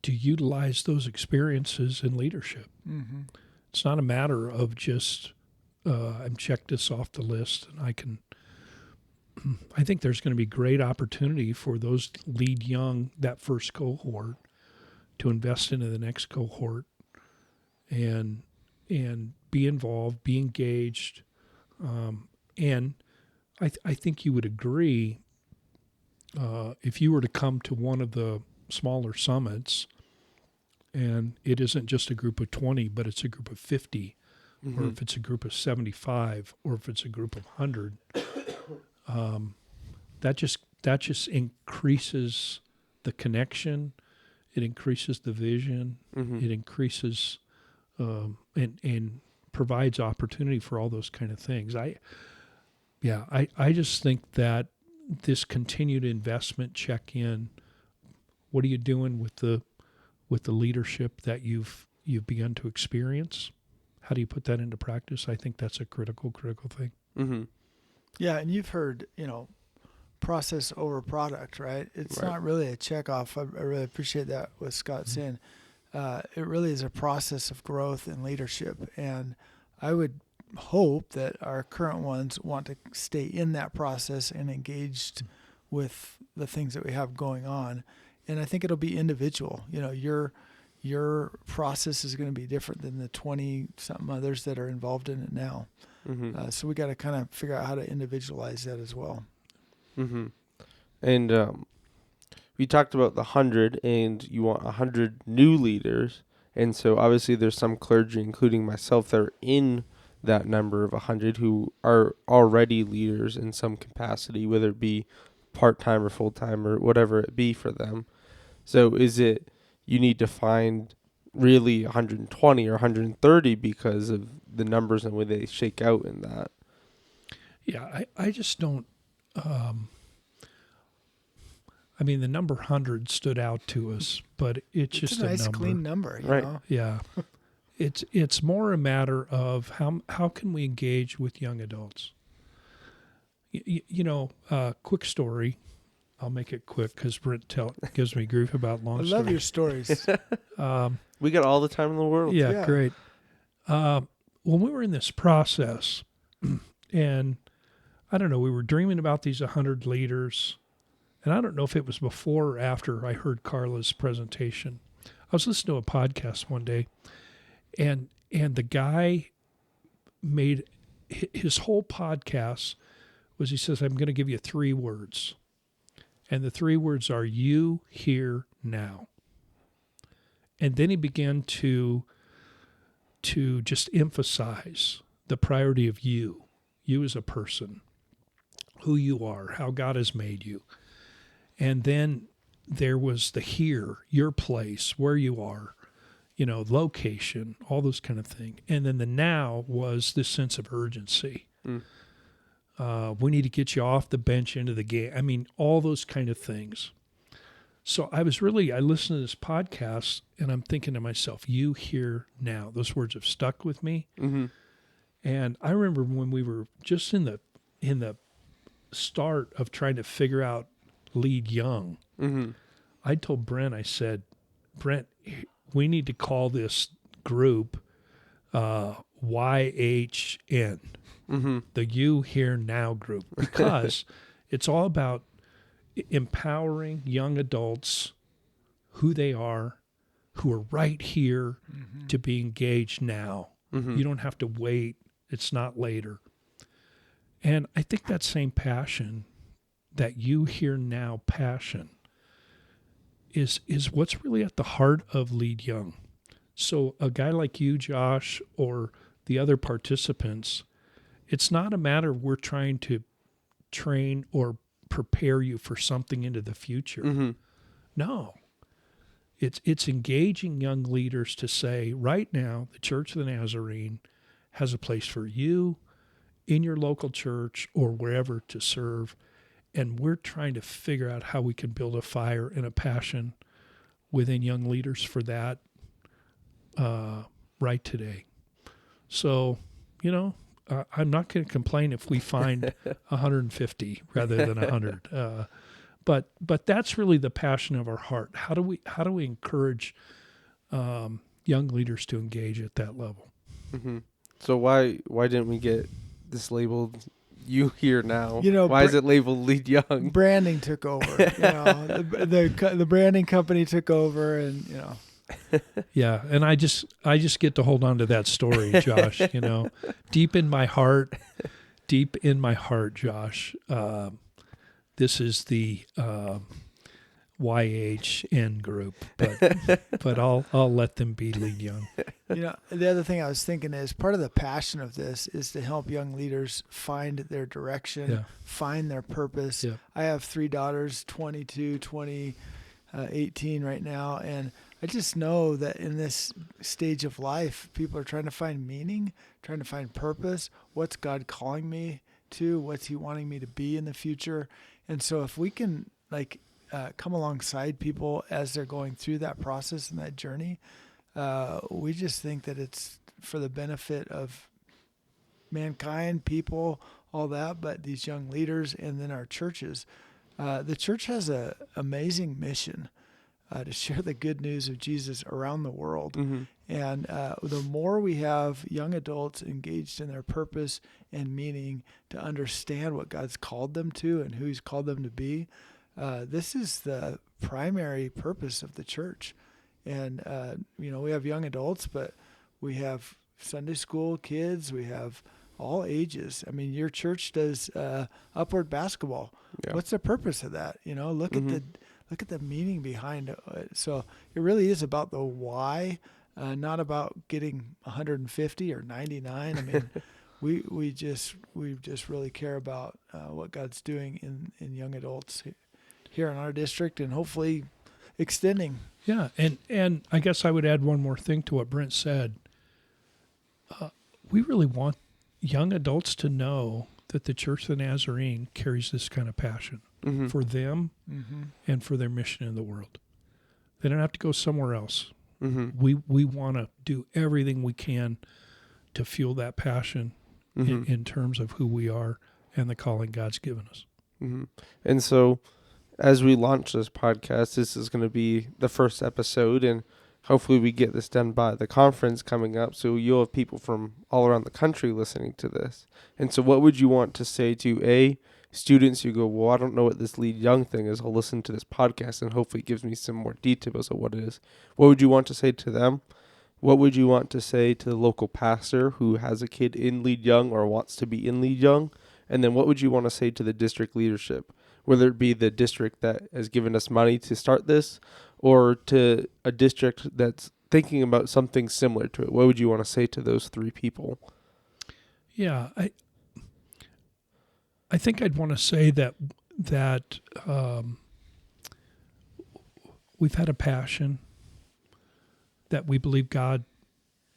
Speaker 2: to utilize those experiences in leadership. Mm-hmm. It's not a matter of just I've checked this off the list and I can. I think there's going to be great opportunity for those Lead Young, that first cohort, to invest into the next cohort and be involved, be engaged. And I think you would agree, if you were to come to one of the smaller summits and it isn't just a group of 20, but it's a group of 50, or if it's a group of 75, or if it's a group of 100, that just increases the connection. It increases the vision. It increases and provides opportunity for all those kind of things. I just think that this continued investment check-in, what are you doing with the leadership that you've begun to experience? How do you put that into practice? I think that's a critical thing.
Speaker 1: Mm-hmm.
Speaker 3: Yeah, and you've heard, process over product, right? It's not really a check off. I really appreciate that, what Scott's saying. It really is a process of growth and leadership. And I would hope that our current ones want to stay in that process and engaged with the things that we have going on. And I think it'll be individual. Your process is going to be different than the 20-something others that are involved in it now.
Speaker 1: Mm-hmm.
Speaker 3: So we got to kind of figure out how to individualize that as well.
Speaker 1: Mm-hmm. And we talked about the 100, and you want 100 new leaders. And so obviously there's some clergy, including myself, that are in that number of 100 who are already leaders in some capacity, whether it be part-time or full-time or whatever it be for them. So is it you need to find really 120 or 130 because of the numbers and the way they shake out in that.
Speaker 2: Yeah, I just don't. I mean, the number 100 stood out to us, but it's just
Speaker 3: a nice,
Speaker 2: number.
Speaker 3: clean number, you
Speaker 1: Right.
Speaker 3: know?
Speaker 2: Yeah. It's more a matter of how can we engage with young adults. Quick story. I'll make it quick because Brent gives me grief about long
Speaker 3: I
Speaker 2: stories.
Speaker 3: love your stories.
Speaker 1: We got all the time in the world.
Speaker 2: Yeah, great. When we were in this process, and I don't know, we were dreaming about these 100 leaders, and I don't know if it was before or after I heard Carla's presentation. I was listening to a podcast one day, and the guy made his whole podcast was, he says, I'm going to give you 3 words. And the 3 words are you, here, now. And then he began to just emphasize the priority of you as a person, who you are, how God has made you. And then there was the here, your place, where you are, location, all those kind of things. And then the now was this sense of urgency. We need to get you off the bench into the game. I mean, all those kind of things. So I listened to this podcast and I'm thinking to myself, you here now. Those words have stuck with me.
Speaker 1: Mm-hmm.
Speaker 2: And I remember when we were just in the start of trying to figure out lead young,
Speaker 1: Mm-hmm.
Speaker 2: I told Brent, I said, Brent, we need to call this group YHN, the You Here Now group, because it's all about empowering young adults, who they are, who are right here to be engaged now.
Speaker 1: Mm-hmm.
Speaker 2: You don't have to wait. It's not later. And I think that same passion, that You Here Now passion, is what's really at the heart of Lead Young. So a guy like you, Josh, or the other participants, it's not a matter of we're trying to train or prepare you for something into the future.
Speaker 1: Mm-hmm.
Speaker 2: No. It's engaging young leaders to say, right now, the Church of the Nazarene has a place for you in your local church or wherever to serve. And we're trying to figure out how we can build a fire and a passion within young leaders for that right today. So, I'm not going to complain if we find 150 rather than 100. But that's really the passion of our heart. How do we encourage young leaders to engage at that level?
Speaker 1: Mm-hmm. So why didn't we get this labeled You Here Now?
Speaker 3: You know,
Speaker 1: why is it labeled Lead Young?
Speaker 3: Branding took over. The branding company took over, and
Speaker 2: Yeah, and I just get to hold on to that story, Josh. Deep in my heart, Josh. This is the YHN group, but I'll let them be Lead Young.
Speaker 3: The other thing I was thinking is part of the passion of this is to help young leaders find their direction, find their purpose.
Speaker 2: Yeah.
Speaker 3: I have 3 daughters, 22, 20, 18 right now, and I just know that in this stage of life, people are trying to find meaning, trying to find purpose. What's God calling me to? What's He wanting me to be in the future? And so if we can come alongside people as they're going through that process and that journey, we just think that it's for the benefit of mankind, people, all that, but these young leaders and then our churches. The church has an amazing mission to share the good news of Jesus around the world.
Speaker 1: Mm-hmm.
Speaker 3: And the more we have young adults engaged in their purpose and meaning to understand what God's called them to and who He's called them to be, this is the primary purpose of the church. And, we have young adults, but we have Sunday school kids, we have all ages. I mean, your church does upward basketball. Yeah. What's the purpose of that? Look at the meaning behind it. So it really is about the why, not about getting 150 or 99. I mean, we just really care about what God's doing in young adults here in our district, and hopefully extending.
Speaker 2: Yeah, and I guess I would add one more thing to what Brent said. We really want young adults to know that the Church of the Nazarene carries this kind of passion for them and for their mission in the world. They don't have to go somewhere else. We want to do everything we can to fuel that passion in terms of who we are and the calling God's given us.
Speaker 1: And so, as we launch this podcast, this is going to be the first episode, and hopefully we get this done by the conference coming up, so you'll have people from all around the country listening to this. And so what would you want to say to, students who go, well, I don't know what this Lead Young thing is. I'll listen to this podcast, and hopefully it gives me some more details of what it is. What would you want to say to them? What would you want to say to the local pastor who has a kid in Lead Young or wants to be in Lead Young? And then what would you want to say to the district leadership, whether it be the district that has given us money to start this or to a district that's thinking about something similar to it? What would you want to say to those three people?
Speaker 2: Yeah, I think I'd want to say that we've had a passion that we believe God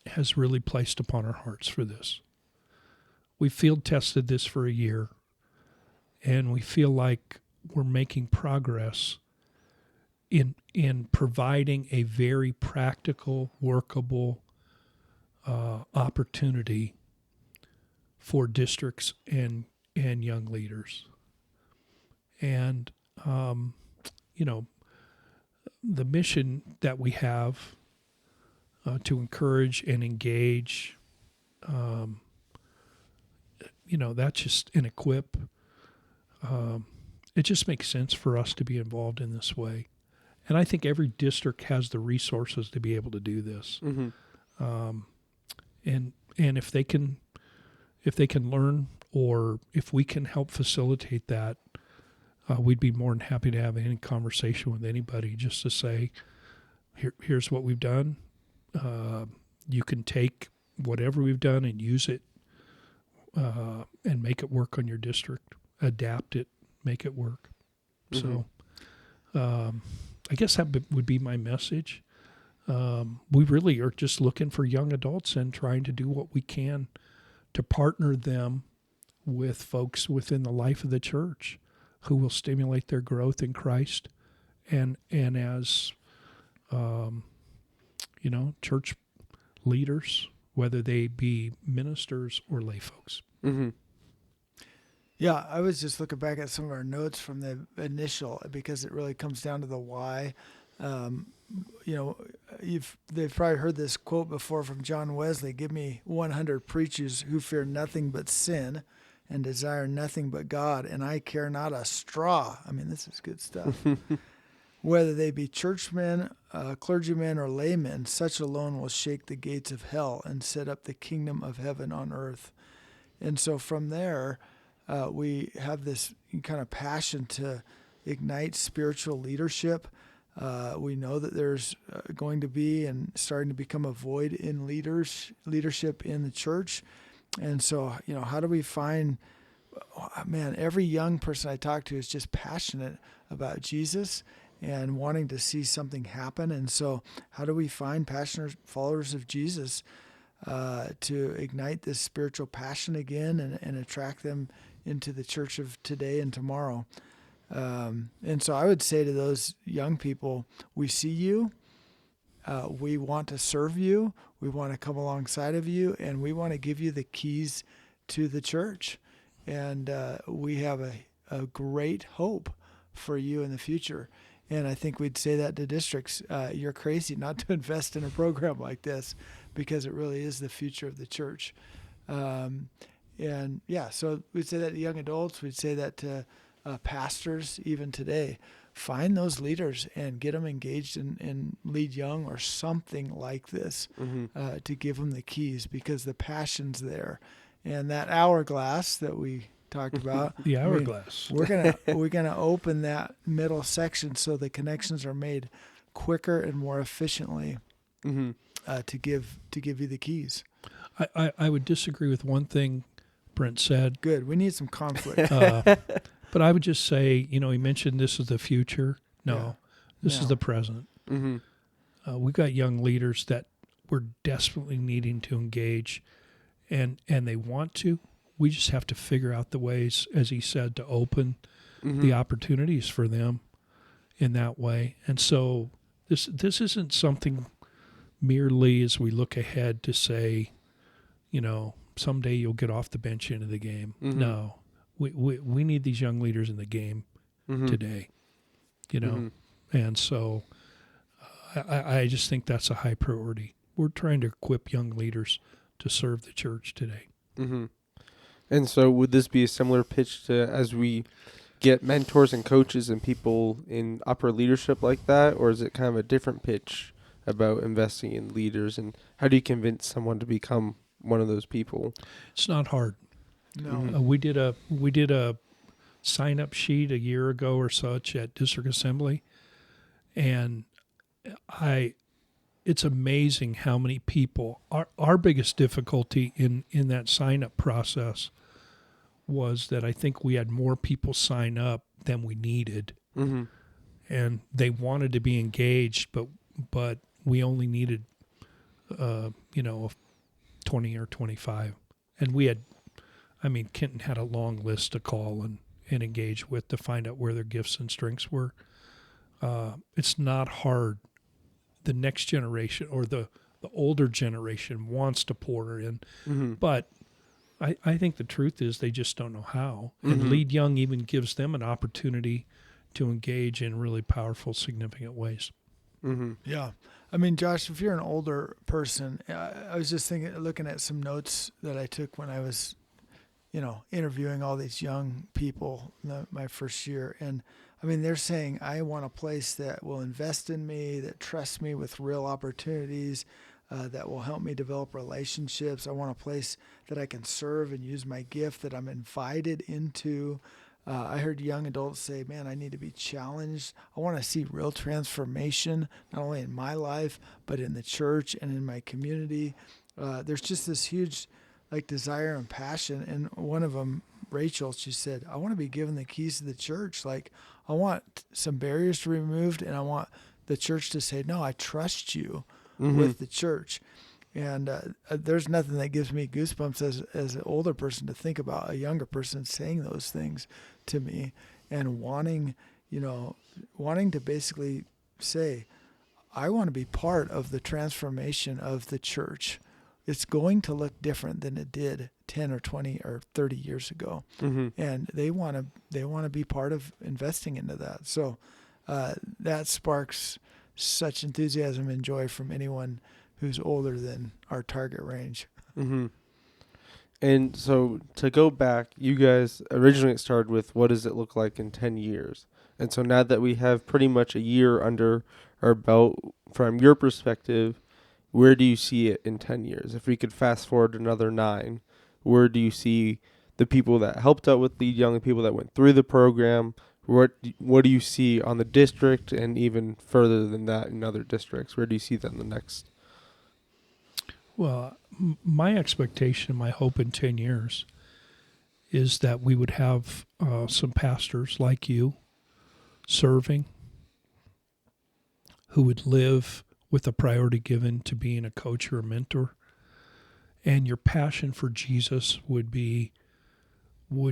Speaker 2: has really placed upon our hearts for this. We field tested this for a year, and we feel like we're making progress in providing a very practical, workable opportunity for districts and young leaders. And, the mission that we have to encourage and engage, that's just an equip. It just makes sense for us to be involved in this way. And I think every district has the resources to be able to do this. And if they can learn, or if we can help facilitate that, we'd be more than happy to have any conversation with anybody just to say, here's what we've done. You can take whatever we've done and use it and make it work on your district, adapt it, make it work. So I guess that would be my message. We really are just looking for young adults and trying to do what we can to partner them with folks within the life of the church who will stimulate their growth in Christ and as church leaders, whether they be ministers or lay folks.
Speaker 3: Yeah, I was just looking back at some of our notes from the initial, because it really comes down to the why. They've probably heard this quote before from John Wesley: "Give me 100 preachers who fear nothing but sin and desire nothing but God, and I care not a straw." I mean, this is good stuff. Whether they be churchmen, clergymen, or laymen, such alone will shake the gates of hell and set up the kingdom of heaven on earth. And so from there, we have this kind of passion to ignite spiritual leadership. We know that there's going to be and starting to become a void in leadership in the church. And so, how do we find, every young person I talk to is just passionate about Jesus and wanting to see something happen. And so how do we find passionate followers of Jesus to ignite this spiritual passion again and attract them into the church of today and tomorrow? And so I would say to those young people, we see you, we want to serve you, we want to come alongside of you, and we want to give you the keys to the church. And we have a great hope for you in the future. And I think we'd say that to districts, you're crazy not to invest in a program like this, because it really is the future of the church. So we'd say that to young adults, we'd say that to pastors even today. Find those leaders and get them engaged in Lead Young or something like this to give them the keys, because the passion's there. And that hourglass that we talked about,
Speaker 2: the hourglass.
Speaker 3: We're gonna open that middle section so the connections are made quicker and more efficiently to give you the keys.
Speaker 2: I would disagree with one thing Brent said.
Speaker 3: Good. We need some conflict.
Speaker 2: But I would just say, he mentioned this is the future. No, This is
Speaker 3: Yeah.
Speaker 2: the present.
Speaker 1: Mm-hmm.
Speaker 2: We've got young leaders that we're desperately needing to engage, and they want to. We just have to figure out the ways, as he said, to open
Speaker 1: Mm-hmm.
Speaker 2: the opportunities for them in that way. And so this isn't something merely as we look ahead to say, someday you'll get off the bench into the game.
Speaker 1: Mm-hmm.
Speaker 2: No, we need these young leaders in the game
Speaker 1: Mm-hmm.
Speaker 2: today,
Speaker 1: Mm-hmm.
Speaker 2: And so I just think that's a high priority. We're trying to equip young leaders to serve the church today.
Speaker 1: Mm-hmm. And so would this be a similar pitch to as we get mentors and coaches and people in upper leadership like that, or is it kind of a different pitch about investing in leaders, and how do you convince someone to become one of those people?
Speaker 2: It's not hard.
Speaker 3: No.
Speaker 1: Mhm.
Speaker 2: We did a sign-up sheet a year ago or such at District Assembly, and it's amazing how many people. Our biggest difficulty in that sign-up process was that I think we had more people sign up than we needed,
Speaker 1: Mm-hmm.
Speaker 2: and they wanted to be engaged, but we only needed 20 or 25, and Kenton had a long list to call and engage with to find out where their gifts and strengths were. It's not hard. The next generation or the older generation wants to pour in,
Speaker 1: Mm-hmm.
Speaker 2: but I think the truth is they just don't know how.
Speaker 1: Mhm.
Speaker 2: And Lead Young even gives them an opportunity to engage in really powerful, significant ways.
Speaker 1: Mm-hmm.
Speaker 3: Yeah. I mean, Josh, if you're an older person, I was just looking at some notes that I took when I was, interviewing all these young people my first year. And I mean, they're saying, I want a place that will invest in me, that trusts me with real opportunities, that will help me develop relationships. I want a place that I can serve and use my gift, that I'm invited into. I heard young adults say, man, I need to be challenged. I want to see real transformation, not only in my life, but in the church and in my community. There's just this huge desire and passion. And one of them, Rachel, she said, I want to be given the keys to the church. I want some barriers to be removed, and I want the church to say, no, I trust you
Speaker 1: Mm-hmm.
Speaker 3: with the church. And there's nothing that gives me goosebumps as an older person to think about a younger person saying those things to me and wanting to basically say, I want to be part of the transformation of the church. It's going to look different than it did 10 or 20 or 30 years ago.
Speaker 1: Mm-hmm.
Speaker 3: And they want to be part of investing into that. So that sparks such enthusiasm and joy from anyone who's older than our target range.
Speaker 1: Mm-hmm. And so to go back, you guys originally started with what does it look like in 10 years? And so now that we have pretty much a year under our belt, from your perspective, where do you see it in 10 years? If we could fast forward another 9, where do you see the people that helped out with Lead Young, the people that went through the program? What do you see on the district and even further than that in other districts? Where do you see them the next?
Speaker 2: Well, my expectation, my hope in 10 years is that we would have some pastors like you serving who would live with a priority given to being a coach or a mentor. And your passion for Jesus would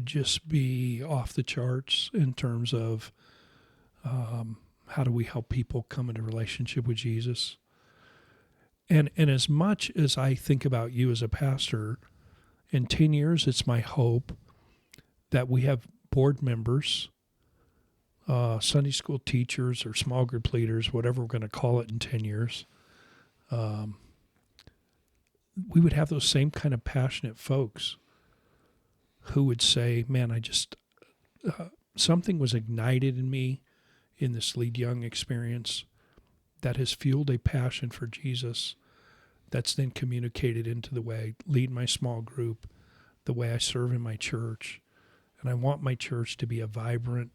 Speaker 2: just be off the charts in terms of how do we help people come into relationship with Jesus. And as much as I think about you as a pastor, in 10 years, it's my hope that we have board members, Sunday school teachers or small group leaders, whatever we're going to call it in 10 years. We would have those same kind of passionate folks who would say, man, something was ignited in me in this Lead Young experience that has fueled a passion for Jesus that's then communicated into the way I lead my small group, the way I serve in my church. And I want my church to be a vibrant,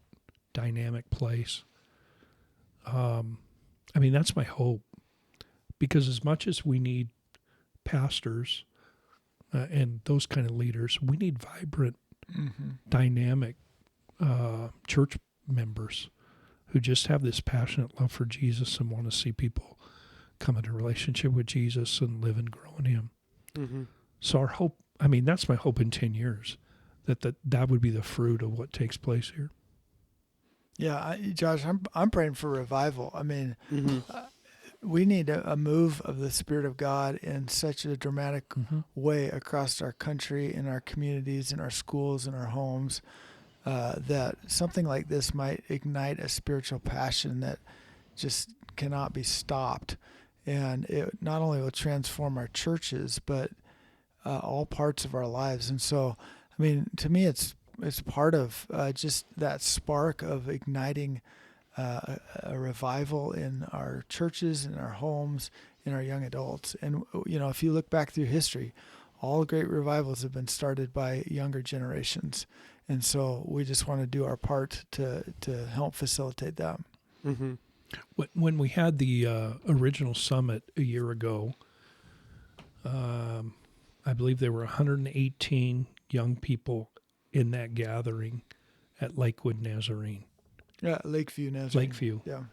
Speaker 2: dynamic place. That's my hope. Because as much as we need pastors and those kind of leaders, we need vibrant, dynamic church members who just have this passionate love for Jesus and want to see people come into a relationship with Jesus and live and grow in him.
Speaker 1: Mm-hmm.
Speaker 2: So our hope, I mean, that's my hope in 10 years, that would be the fruit of what takes place here.
Speaker 3: Yeah, Josh, I'm praying for revival. I mean,
Speaker 1: Mm-hmm.
Speaker 3: we need a move of the Spirit of God in such a dramatic way across our country, in our communities, in our schools, in our homes, that something like this might ignite a spiritual passion that just cannot be stopped. And it not only will transform our churches, but all parts of our lives. And so, I mean, to me, it's part of just that spark of igniting a revival in our churches, in our homes, in our young adults. And, you know, if you look back through history, all great revivals have been started by younger generations. And so we just want to do our part to help facilitate that.
Speaker 1: Mm-hmm.
Speaker 2: When we had the original summit a year ago, I believe there were 118 young people in that gathering at Lakewood Nazarene.
Speaker 3: Yeah, Lakeview Nazarene.
Speaker 2: Lakeview.
Speaker 3: Yeah.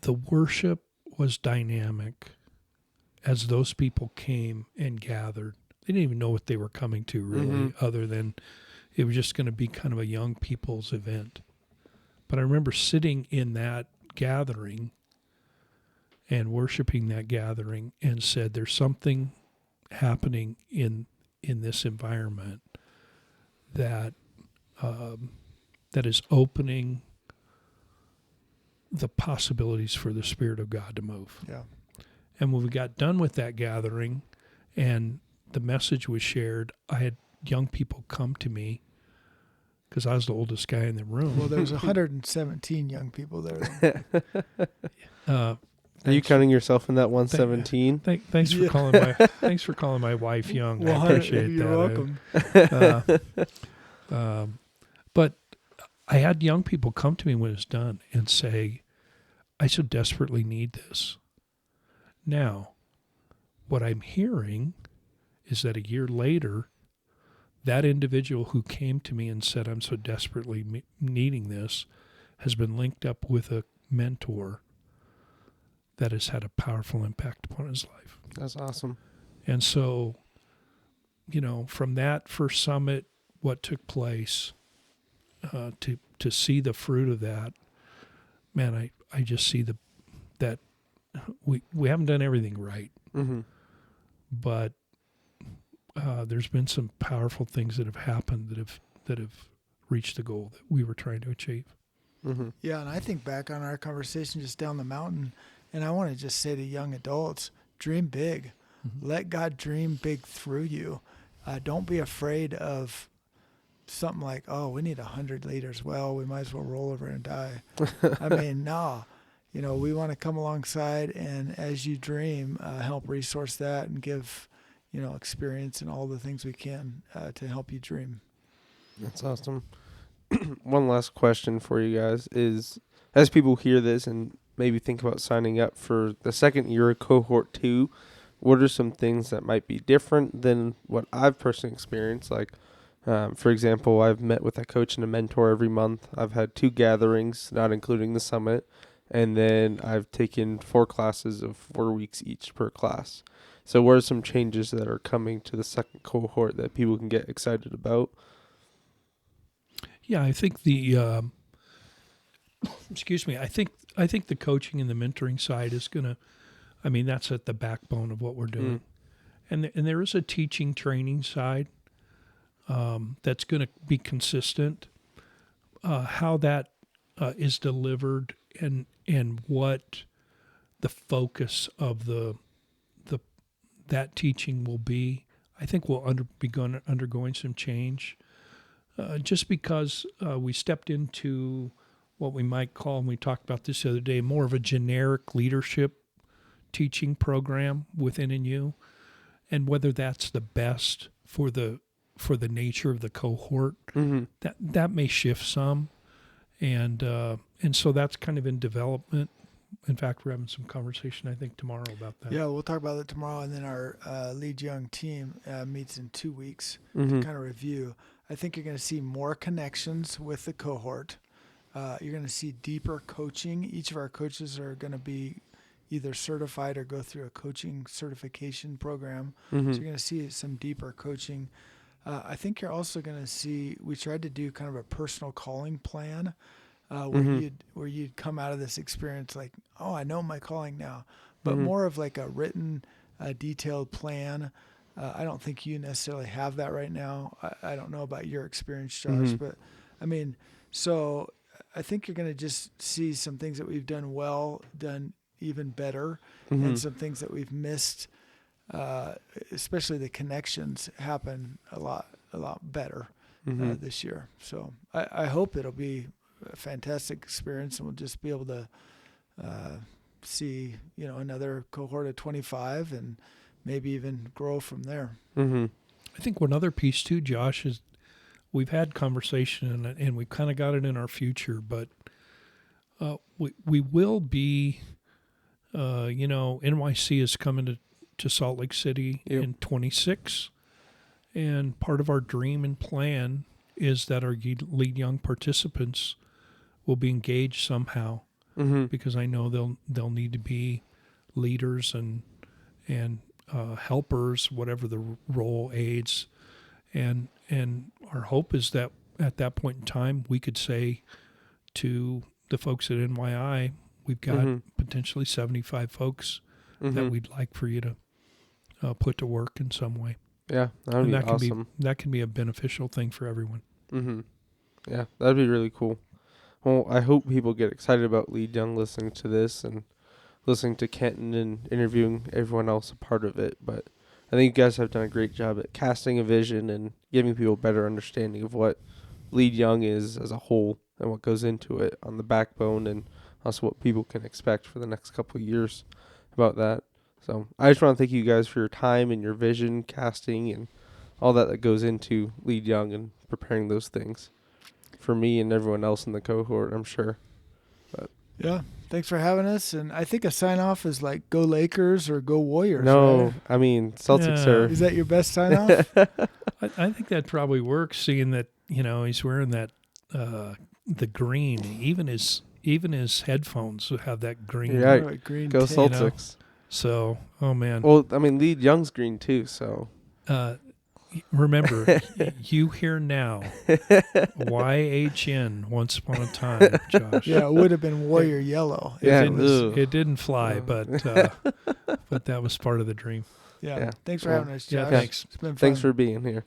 Speaker 2: The worship was dynamic as those people came and gathered. They didn't even know what they were coming to, really, other than it was just going to be kind of a young people's event. But I remember sitting in that gathering and worshiping that gathering and said, there's something happening in this environment that that is opening the possibilities for the Spirit of God to move.
Speaker 3: Yeah.
Speaker 2: And when we got done with that gathering and the message was shared, I had young people come to me because I was the oldest guy in the room.
Speaker 3: Well, there was 117 young people there.
Speaker 1: Are you counting yourself in that 117?
Speaker 2: Thanks for calling my thanks for calling my wife young.
Speaker 3: Well,
Speaker 2: I appreciate
Speaker 3: you're
Speaker 2: that.
Speaker 3: welcome.
Speaker 2: But I had young people come to me when it's done and say, I so desperately need this. Now, what I'm hearing is that a year later, that individual who came to me and said, I'm so desperately needing this, has been linked up with a mentor that has had a powerful impact upon his life.
Speaker 1: That's awesome.
Speaker 2: And so, you know, from that first summit, what took place, to see the fruit of that, man, I just see that we haven't done everything right, but there's been some powerful things that have happened that have reached the goal that we were trying to achieve.
Speaker 3: Yeah, and I think back on our conversation just down the mountain, and I want to just say to young adults, dream big. Let God dream big through you. Don't be afraid of something like, oh, we need 100 leaders. Well, we might as well roll over and die. I mean, no. You know, we want to come alongside and as you dream, help resource that and give, you know, experience and all the things we can to help you dream.
Speaker 1: That's awesome. One last question for you guys is, as people hear this and maybe think about signing up for the second year of cohort 2, what are some things that might be different than what I've personally experienced? Like, for example, I've met with a coach and a mentor every month. I've had 2 gatherings, not including the summit. And then I've taken 4 classes of 4 weeks each per class. So what are some changes that are coming to the second cohort that people can get excited about?
Speaker 2: Yeah, I think the excuse me. I think the coaching and the mentoring side is gonna. I mean, that's at the backbone of what we're doing, and there is a teaching training side that's going to be consistent. How that is delivered and what the focus of that teaching will be, I think we'll be undergoing some change. Just because we stepped into what we might call, and we talked about this the other day, more of a generic leadership teaching program within NU, and whether that's the best for the nature of the cohort, that may shift some, and so that's kind of in development. in fact, we're having some conversation, I think, tomorrow about that.
Speaker 3: Yeah, we'll talk about it tomorrow, and then our lead young team meets in 2 weeks
Speaker 1: Mm-hmm.
Speaker 3: to kind of review. I think you're going to see more connections with the cohort. You're going to see deeper coaching. Each of our coaches are going to be either certified or go through a coaching certification program.
Speaker 1: Mm-hmm.
Speaker 3: So you're going to see some deeper coaching. I think you're also going to see, we tried to do kind of a personal calling plan where you'd come out of this experience like, oh, I know my calling now, but more of like a written, detailed plan. I don't think you necessarily have that right now. I don't know about your experience, Josh, but I mean, so I think you're going to just see some things that we've done well, done even better, and some things that we've missed, especially the connections happen a lot better this year. So I hope it'll be a fantastic experience, and we'll just be able to see, another cohort of 25 and maybe even grow from there.
Speaker 1: Mm-hmm.
Speaker 2: I think one other piece too, Josh, is we've had conversation and we've kind of got it in our future, but we will be, NYC is coming to Salt Lake City in 26, and part of our dream and plan is that our lead young participants will be engaged somehow, because I know they'll need to be leaders and helpers, whatever the role, aides, and our hope is that at that point in time we could say to the folks at NYI, we've got potentially 75 folks that we'd like for you to put to work in some way.
Speaker 1: Yeah, that would be awesome.
Speaker 2: That can be a beneficial thing for everyone.
Speaker 1: Mm-hmm. Yeah, that'd be really cool. Well, I hope people get excited about Lead Young listening to this and listening to Kenton and interviewing everyone else a part of it. But I think you guys have done a great job at casting a vision and giving people a better understanding of what Lead Young is as a whole and what goes into it on the backbone, and also what people can expect for the next couple of years about that. So I just want to thank you guys for your time and your vision casting and all that goes into Lead Young and preparing those things for me and everyone else in the cohort, I'm sure. But
Speaker 3: yeah, thanks for having us. And I think a sign off is like "Go Lakers" or "Go Warriors."
Speaker 1: No,
Speaker 3: right?
Speaker 1: I mean Celtics
Speaker 2: Yeah.
Speaker 1: are.
Speaker 3: Is that your best sign off?
Speaker 2: I think that probably works, seeing that he's wearing that the green. Even his headphones have that green.
Speaker 1: Yeah,
Speaker 3: Right, green
Speaker 1: go
Speaker 3: tint.
Speaker 1: Celtics.
Speaker 2: So, oh man.
Speaker 1: Well, I mean, Lead Young's green too, so.
Speaker 2: Remember, you hear now. YHN once upon a time, Josh.
Speaker 3: Yeah, it would have been Warrior Yellow.
Speaker 1: Yeah,
Speaker 2: It didn't fly, but that was part of the dream.
Speaker 3: Yeah.
Speaker 1: Yeah.
Speaker 3: Thanks for
Speaker 1: Well,
Speaker 3: having us,
Speaker 2: yeah,
Speaker 3: Josh.
Speaker 2: thanks.
Speaker 3: It's been fun.
Speaker 1: Thanks for being here.